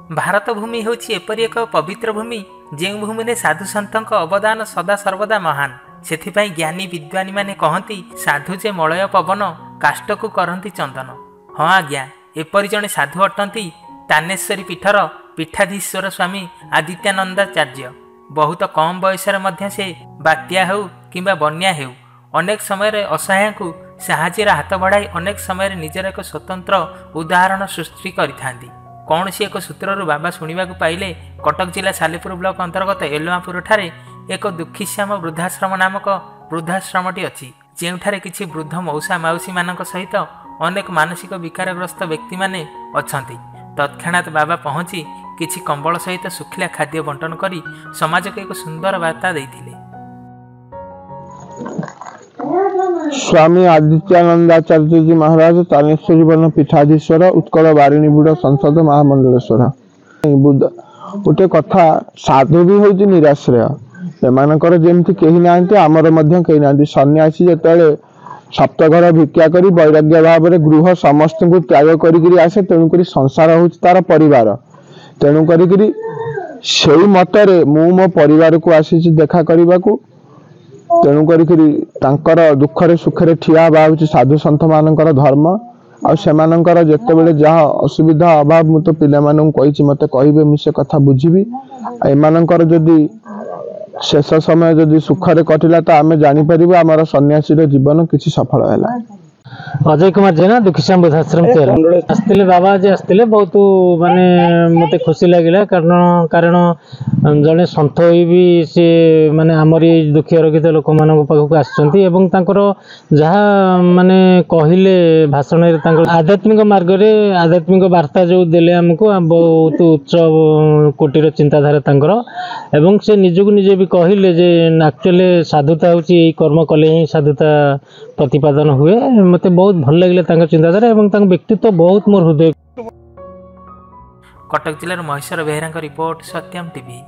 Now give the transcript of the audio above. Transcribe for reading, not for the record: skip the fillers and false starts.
भारत भूमि होछि एपरि एक पवित्र भूमि जे भूमि में साधु सन्तक अवदान सदा सर्वदा महान। सेथिपाई ज्ञानी विद्वानी माने कहती साधु जे मलय पवन काष्ट को करती चंदन। हाँ आज्ञा, एपरि जड़े साधु अटंती तानेश्वरी पीठर पीठाधीश्वर स्वामी आदित्यानंदाचार्य। बहुत कम बयसरे मध्य से बात्या हो किंबा बन्या हो अनेक समय असहाय को साहाଯ୍यर हाथ बढ़ाई अनेक समय निजर एक स्वतंत्र उदाहरण सृष्टि करिथांती। कौन सी एक सूत्रु बाबा शुणा पाइले कटक जिला सालेपुर ब्लॉक अंतर्गत एलुआपुर ठारे एक दुखीश्याम वृद्धाश्रम नामक वृद्धाश्रमटी अच्छी ଯେଉଁଠାରେ କିଛି ବୃଦ୍ଧ ମଉସା ମାଉସୀ ମାନଙ୍କ ସହିତ ଅନେକ ମାନସିକ ବିକାରଗ୍ରସ୍ତ ବ୍ୟକ୍ତି ମାନେ ଅଛନ୍ତି। ତତ୍କ୍ଷଣାତ୍ ବାବା ପହଞ୍ଚି କିଛି କମ୍ବଳ ସହିତ ଶୁଖିଲା ଖାଦ୍ୟ ବଣ୍ଟନ କରି ସମାଜକୁ ଏକ ସୁନ୍ଦର ବାର୍ତ୍ତା ଦେଇଥିଲେ। स्वामी आदित्यानंदाचार्य जी महाराज तानेश्वरी वन पीठाधीश्वर उत्कल बारिणी बुड़ संसद महामंडलेश्वर। गोटे कथा साधु भी हूँ निराश्रय एमानकर जेमती कही ना आमर कही ना। सन्यासी जिते सप्तघर भिक्षा करी वैराग्य भाव में गृह समस्त को त्याग करी आसे तेणुक संसार हूँ तार परिवार। तेणुक से मतरे मु मो परिवार को आसी देखा करने को तेणुक दुखरे सुखरे ठिया हूँ साधु सन्थ मानकर धर्म। आर जिते जहाँ असुविधा अभाव मु तो पिला कही मत कहे मुझे कथा बुझी एमानकर जदि शेष समय जदि सुखरे कटिला तो आम जापर आमर सन्यासी जीवन किसी सफल है। अजय कुमार जेना दुखीश्याम वृद्धाश्रम आसते बाबा आज आसते बहुत माने मते खुशी लगिला कारण जड़े सन्थ भी सी माने आमरी दुखी रखित लोक मान पाखक आसकर जहाँ माने कहले भाषण आध्यात्मिक मार्ग में आध्यात्मिक वार्ता जो देले आमको बहुत उच्च कोटीर चिंताधारा एवं से निजक निजे भी कहले जे एक्चुअली साधुता होची कर्म कले ही साधुता प्रतिपादन हुए। मते बहुत भल लगे चिंताधारा एवं व्यक्तित्व बहुत मोर हृदय। कटक जिलार महेश्वर बेहरा रिपोर्ट सत्यम टीवी।